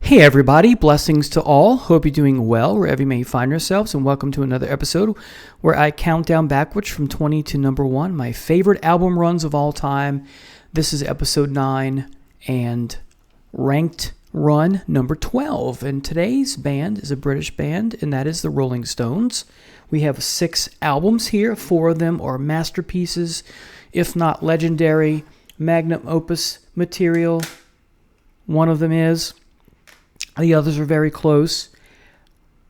Hey everybody, blessings to all. Hope you're doing well wherever you may find yourselves, and welcome to another episode where I count down backwards from 20 to number 1, my favorite album runs of all time. This is episode 9 and ranked run number 12. And today's band is a British band, and that is the Rolling Stones. We have 6 albums here. 4 of them are masterpieces, if not legendary, Magnum Opus material. One of them is. The others are very close,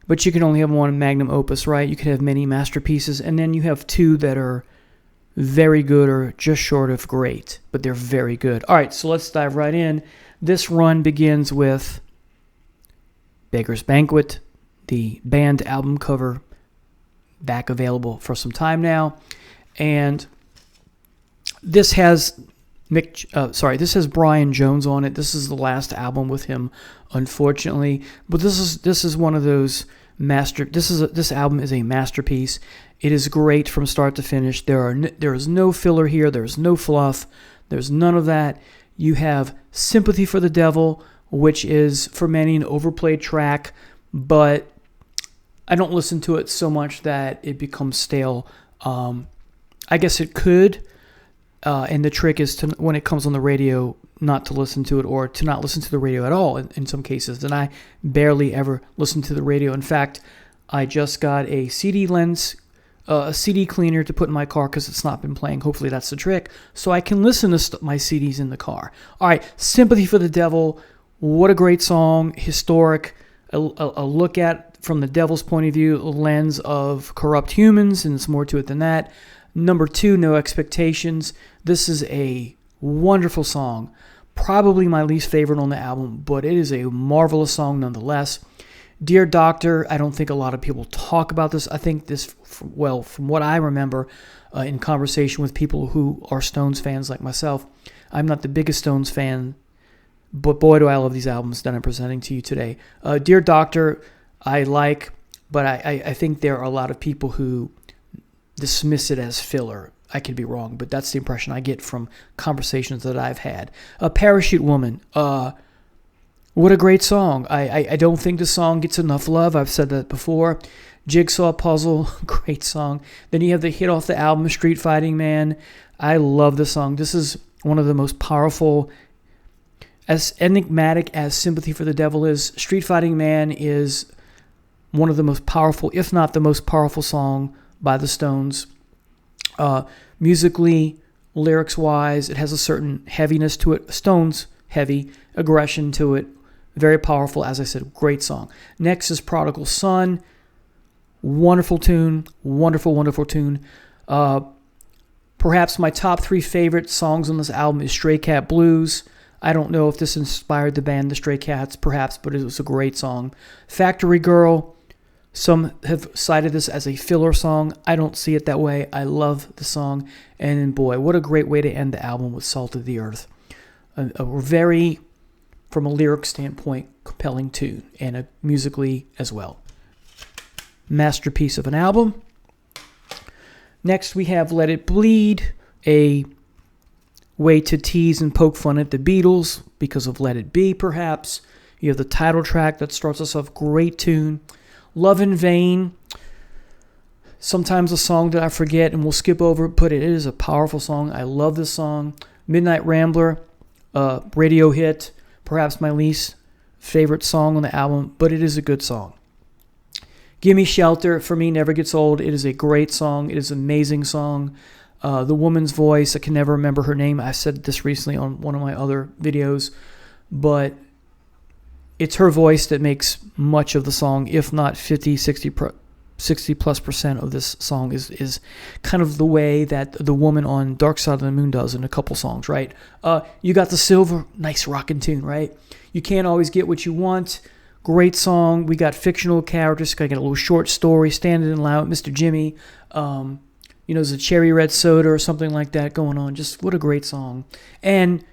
but you can only have one Magnum Opus, right? You can have many masterpieces, and then you have 2 that are very good or just short of great, but they're very good. All right, so let's dive right in. This run begins with Beggar's Banquet, the band album cover, back available for some time now, and this has this has Brian Jones on it. This is the last album with him, unfortunately. But this is one of those this album is a masterpiece. It is great from start to finish. There is no filler here. There's no fluff. There's none of that. You have Sympathy for the Devil, which is for many an overplayed track, but I don't listen to it so much that it becomes stale. I guess it could. And the trick is to, when it comes on the radio, not to listen to it, or to not listen to the radio at all in some cases. And I barely ever listen to the radio. In fact, I just got a CD cleaner to put in my car because it's not been playing. Hopefully that's the trick. So I can listen to my CDs in the car. All right, Sympathy for the Devil. What a great song. Historic. A look at, from the devil's point of view, a lens of corrupt humans, and it's more to it than that. Number 2, No Expectations. This is a wonderful song. Probably my least favorite on the album, but it is a marvelous song nonetheless. Dear Doctor, I don't think a lot of people talk about this. I think this, well, from what I remember in conversation with people who are Stones fans like myself, I'm not the biggest Stones fan, but boy, do I love these albums that I'm presenting to you today. Dear Doctor, I like, but I think there are a lot of people who dismiss it as filler. I could be wrong, but that's the impression I get from conversations that I've had. Parachute Woman. What a great song. I don't think the song gets enough love. I've said that before. Jigsaw Puzzle. Great song. Then you have the hit off the album, Street Fighting Man. I love the song. This is one of the most powerful, as enigmatic as Sympathy for the Devil is. Street Fighting Man is one of the most powerful, if not the most powerful song by the Stones. Musically, lyrics-wise, it has a certain heaviness to it. Stones heavy, aggression to it. Very powerful, as I said, great song. Next is Prodigal Son. Wonderful tune. Wonderful, wonderful tune. Perhaps my top 3 favorite songs on this album is Stray Cat Blues. I don't know if this inspired the band, the Stray Cats, perhaps, but it was a great song. Factory Girl. Some have cited this as a filler song. I don't see it that way. I love the song. And boy, what a great way to end the album with Salt of the Earth. A very, from a lyric standpoint, compelling tune. And musically as well. Masterpiece of an album. Next we have Let It Bleed. A way to tease and poke fun at the Beatles because of Let It Be, perhaps. You have the title track that starts us off. Great tune. Love in Vain, sometimes a song that I forget and we'll skip over, but it is a powerful song. I love this song. Midnight Rambler, radio hit, perhaps my least favorite song on the album, but it is a good song. Gimme Shelter, for me, never gets old. It is a great song. It is an amazing song. The woman's voice, I can never remember her name. I said this recently on one of my other videos, but it's her voice that makes much of the song, if not 50, 60+% of this song is kind of the way that the woman on Dark Side of the Moon does in a couple songs, right? You got the silver, nice rockin' tune, right? You can't always get what you want. Great song. We got fictional characters. I got a little short story, Standing in Loud, Mr. Jimmy. There's a cherry red soda or something like that going on. Just what a great song. And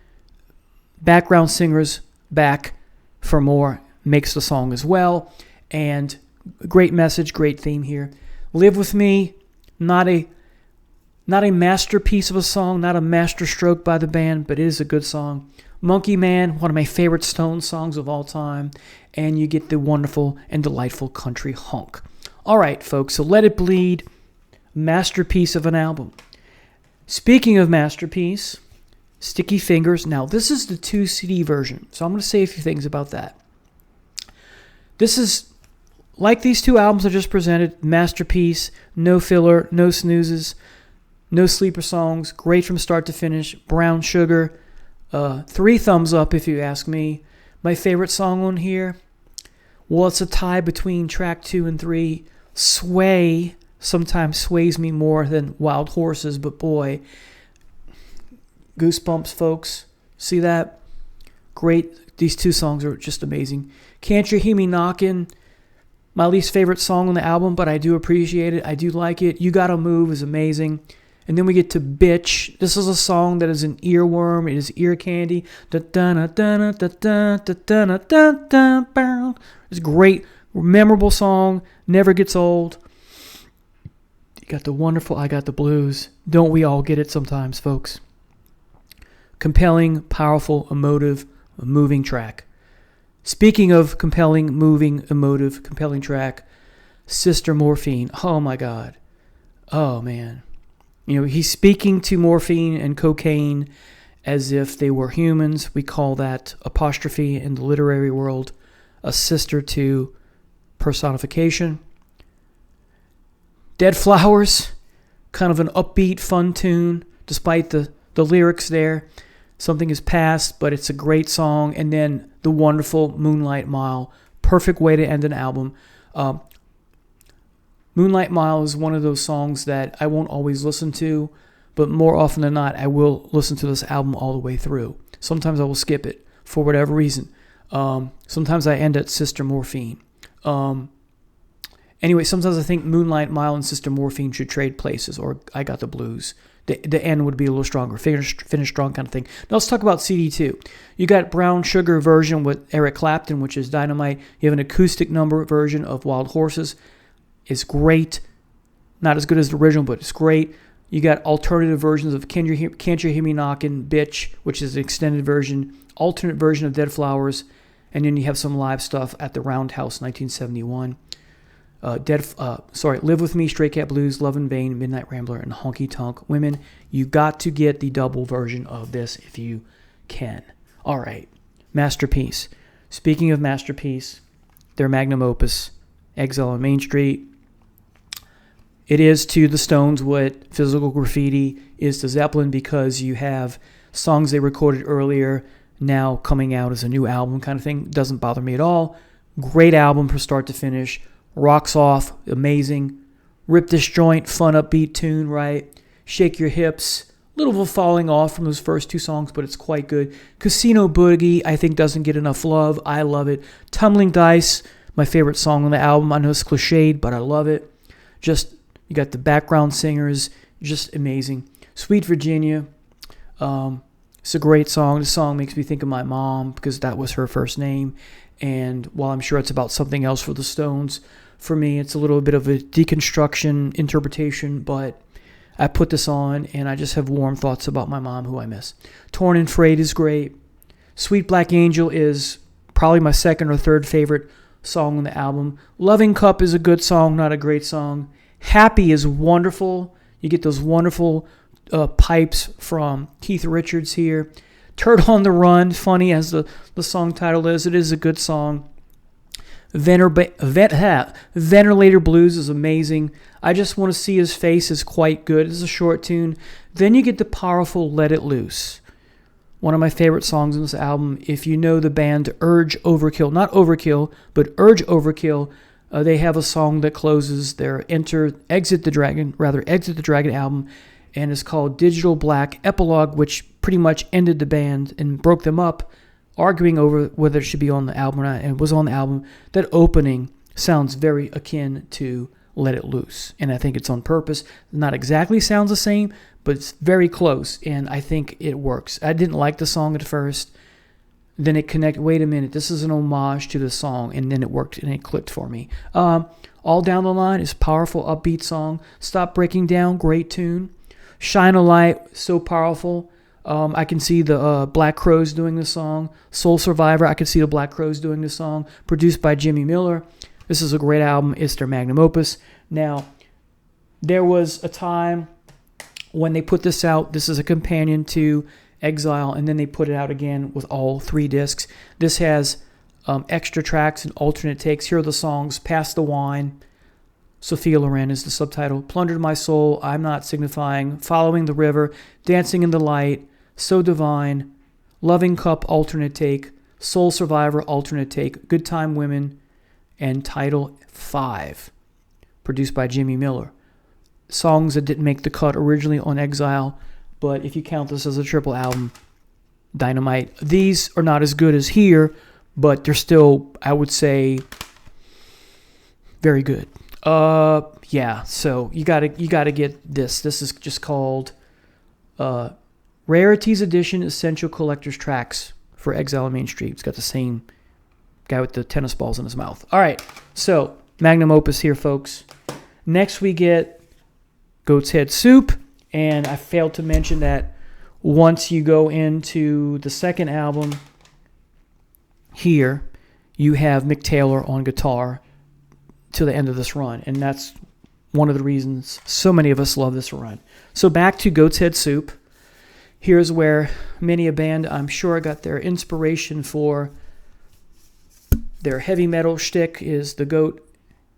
background singers back for more makes the song as well. And great message, great theme here. Live With Me, not a masterpiece of a song, not a master stroke by the band, but it is a good song. Monkey Man, one of my favorite Stones songs of all time, and you get the wonderful and delightful country hunk. All right, folks, so Let It Bleed, masterpiece of an album. Speaking of masterpiece, Sticky Fingers. Now, this is the 2 CD version, so I'm going to say a few things about that. This is, like these 2 albums I just presented, masterpiece, no filler, no snoozes, no sleeper songs, great from start to finish, brown sugar, 3 thumbs up if you ask me. My favorite song on here, well, it's a tie between track 2 and 3. Sway sometimes sways me more than Wild Horses, but boy, goosebumps, folks. See that? Great. These 2 songs are just amazing. Can't You Hear Me Knockin'? My least favorite song on the album, but I do appreciate it. I do like it. You Gotta Move is amazing. And then we get to Bitch. This is a song that is an earworm. It is ear candy. It's a great, memorable song. Never gets old. You got the wonderful I Got the Blues. Don't we all get it sometimes, folks? Compelling, powerful, emotive, moving track. Speaking of compelling, moving, emotive, compelling track, Sister Morphine. Oh, my God. Oh, man. You know, he's speaking to morphine and cocaine as if they were humans. We call that apostrophe in the literary world a sister to personification. Dead Flowers, kind of an upbeat, fun tune, despite the lyrics there. Something is past, but it's a great song. And then the wonderful Moonlight Mile, perfect way to end an album. Moonlight Mile is one of those songs that I won't always listen to, but more often than not, I will listen to this album all the way through. Sometimes I will skip it for whatever reason. Sometimes I end at Sister Morphine. Anyway, sometimes I think Moonlight Mile and Sister Morphine should trade places, or I Got the Blues. The end would be a little stronger. Finish strong kind of thing. Now let's talk about CD2. You got Brown Sugar version with Eric Clapton, which is dynamite. You have an acoustic number version of Wild Horses. It's great. Not as good as the original, but it's great. You got alternative versions of Can't You Hear Me Knockin', Bitch, which is an extended version, alternate version of Dead Flowers, and then you have some live stuff at the Roundhouse 1971. Live With Me, Stray Cat Blues, Love in Vain, Midnight Rambler, and Honky Tonk Women. You got to get the double version of this if you can. All right, masterpiece. Speaking of masterpiece, their magnum opus, Exile on Main Street. It is to the Stones what Physical Graffiti is to Zeppelin, because you have songs they recorded earlier now coming out as a new album kind of thing. Doesn't bother me at all. Great album from start to finish. Rocks off, amazing. Rip This Joint, fun upbeat tune, right? Shake Your Hips. Little of a falling off from those first 2 songs, but it's quite good. Casino Boogie, I think, doesn't get enough love. I love it. Tumbling Dice, my favorite song on the album. I know it's cliched, but I love it. Just, you got the background singers, just amazing. Sweet Virginia, it's a great song. The song makes me think of my mom because that was her first name. And while I'm sure it's about something else for the Stones, for me, it's a little bit of a deconstruction interpretation, but I put this on and I just have warm thoughts about my mom, who I miss. Torn and Frayed is great. Sweet Black Angel is probably my second or third favorite song on the album. Loving Cup is a good song, not a great song. Happy is wonderful. You get those wonderful pipes from Keith Richards here. Turd on the Run, funny as the song title is. It is a good song. Ventilator Blues is amazing. I Just Want to See His Face is quite good. It's a short tune. Then you get the powerful Let It Loose. One of my favorite songs on this album. If you know the band Urge Overkill, not Overkill, but Urge Overkill, they have a song that closes their Exit the Dragon album, and it's called Digital Black Epilogue, which pretty much ended the band and broke them up, arguing over whether it should be on the album or not, and it was on the album. That opening sounds very akin to Let It Loose, and I think it's on purpose. Not exactly sounds the same, but it's very close, and I think it works. I didn't like the song at first, then it connected. Wait a minute, this is an homage to the song, and then it worked, and it clicked for me. All Down the Line is powerful, upbeat song. Stop Breaking Down, great tune. Shine a Light, so powerful. I can see the Black Crowes doing the song. Soul Survivor, I can see the Black Crowes doing the song. Produced by Jimmy Miller. This is a great album. It's their magnum opus. Now, there was a time when they put this out. This is a companion to Exile, and then they put it out again with all 3 discs. This has extra tracks and alternate takes. Here are the songs: Pass the Wine, Sophia Loren is the subtitle, Plundered My Soul, I'm Not Signifying, Following the River, Dancing in the Light, So Divine, Loving Cup alternate take, Soul Survivor alternate take, Good Time Women, and Title 5, produced by Jimmy Miller. Songs that didn't make the cut originally on Exile, but if you count this as a triple album, dynamite. These are not as good as here, but they're still, I would say, very good. Yeah, so you gotta get this. This is just called Rarities Edition Essential Collector's Tracks for Exile on Main Street. It's got the same guy with the tennis balls in his mouth. All right, so Magnum Opus here, folks. Next we get Goat's Head Soup, and I failed to mention that once you go into the second album here, you have Mick Taylor on guitar to the end of this run, and that's one of the reasons so many of us love this run. So back to Goat's Head Soup. Here's where many a band, I'm sure, got their inspiration for their heavy metal shtick is the goat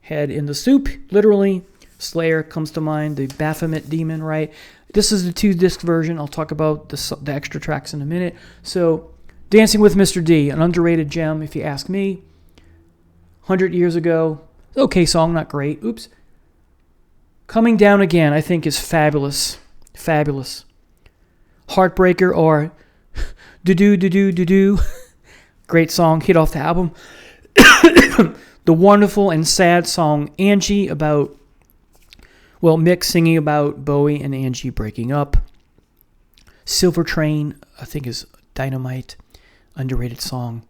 head in the soup, literally. Slayer comes to mind, the Baphomet demon, right? This is the 2-disc version. I'll talk about the extra tracks in a minute. So Dancing with Mr. D, an underrated gem, if you ask me. 100 years ago, okay song, not great. Oops. Coming Down Again, I think, is fabulous. Fabulous. Heartbreaker or Do-do-do-do-do-do. Great song, hit off the album. The wonderful and sad song Angie about, well, Mick singing about Bowie and Angie breaking up. Silver Train, I think, is dynamite. Underrated song.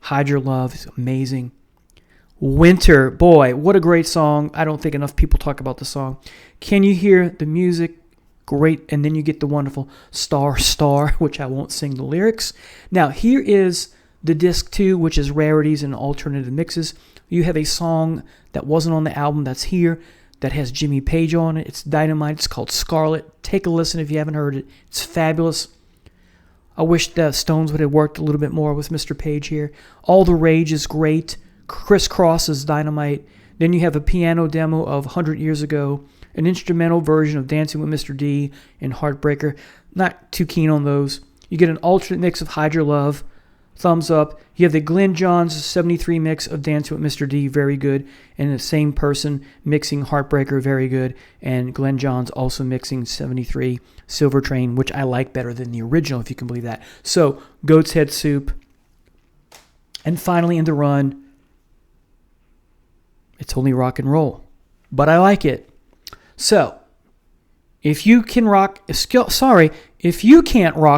Hide Your Love is amazing. Winter, boy, what a great song. I don't think enough people talk about the song. Can You Hear the Music? Great. And then you get the wonderful Star, Star, which I won't sing the lyrics. Now, here is the disc 2, which is rarities and alternative mixes. You have a song that wasn't on the album that's here that has Jimmy Page on it. It's dynamite. It's called Scarlet. Take a listen if you haven't heard it. It's fabulous. I wish the Stones would have worked a little bit more with Mr. Page here. All the Rage is great. Crisscross is dynamite. Then you have a piano demo of 100 Years Ago, an instrumental version of Dancing with Mr. D and Heartbreaker. Not too keen on those. You get an alternate mix of Hide Your Love. Thumbs up. You have the Glenn Johns 73 mix of Dancing with Mr. D, very good. And the same person mixing Heartbreaker, very good. And Glenn Johns also mixing 73 Silver Train, which I like better than the original, if you can believe that. So, Goat's Head Soup. And finally in the run, It's Only Rock and Roll. But I like it. So, if you can't rock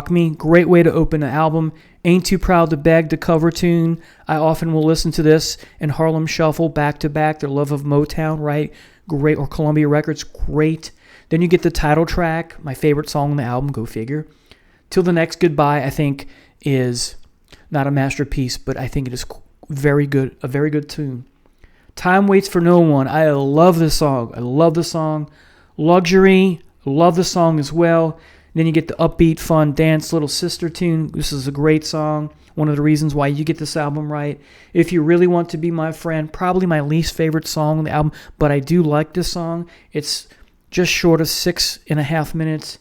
me, great way to open an album. Ain't Too Proud to Beg, the cover tune. I often will listen to this and Harlem Shuffle back to back. Their love of Motown, right? Great. Or Columbia Records, great. Then you get the title track, my favorite song on the album, go figure. Till the Next Goodbye, I think, is not a masterpiece, but I think it is very good, a very good tune. Time Waits for No One. I love this song. I love the song. Luxury, love the song as well. Then you get the upbeat, fun dance Little Sister tune. This is a great song. One of the reasons why you get this album right. If You Really Want to Be My Friend, probably my least favorite song on the album, but I do like this song. It's just short of 6.5 minutes.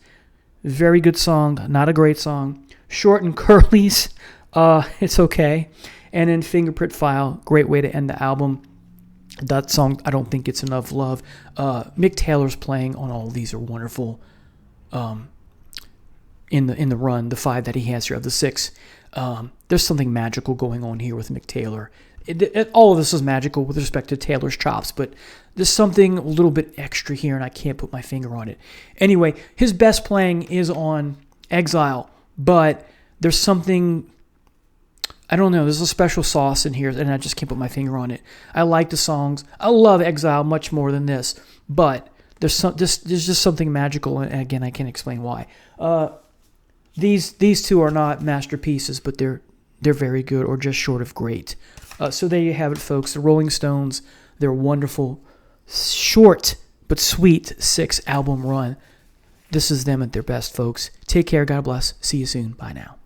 Very good song, not a great song. Short and Curly's, it's okay. And then Fingerprint File, great way to end the album. That song, I don't think gets enough love. Mick Taylor's playing on all of these are wonderful. In the run, the 5 that he has here of the 6, there's something magical going on here with Mick Taylor. All of this is magical with respect to Taylor's chops, but there's something a little bit extra here, and I can't put my finger on it. Anyway, his best playing is on Exile, but there's something, I don't know, there's a special sauce in here, and I just can't put my finger on it. I like the songs. I love Exile much more than this, but there's just something magical, and again, I can't explain why. these two are not masterpieces, but they're very good or just short of great. So there you have it, folks. The Rolling Stones, their wonderful, short but sweet 6-album run. This is them at their best, folks. Take care. God bless. See you soon. Bye now.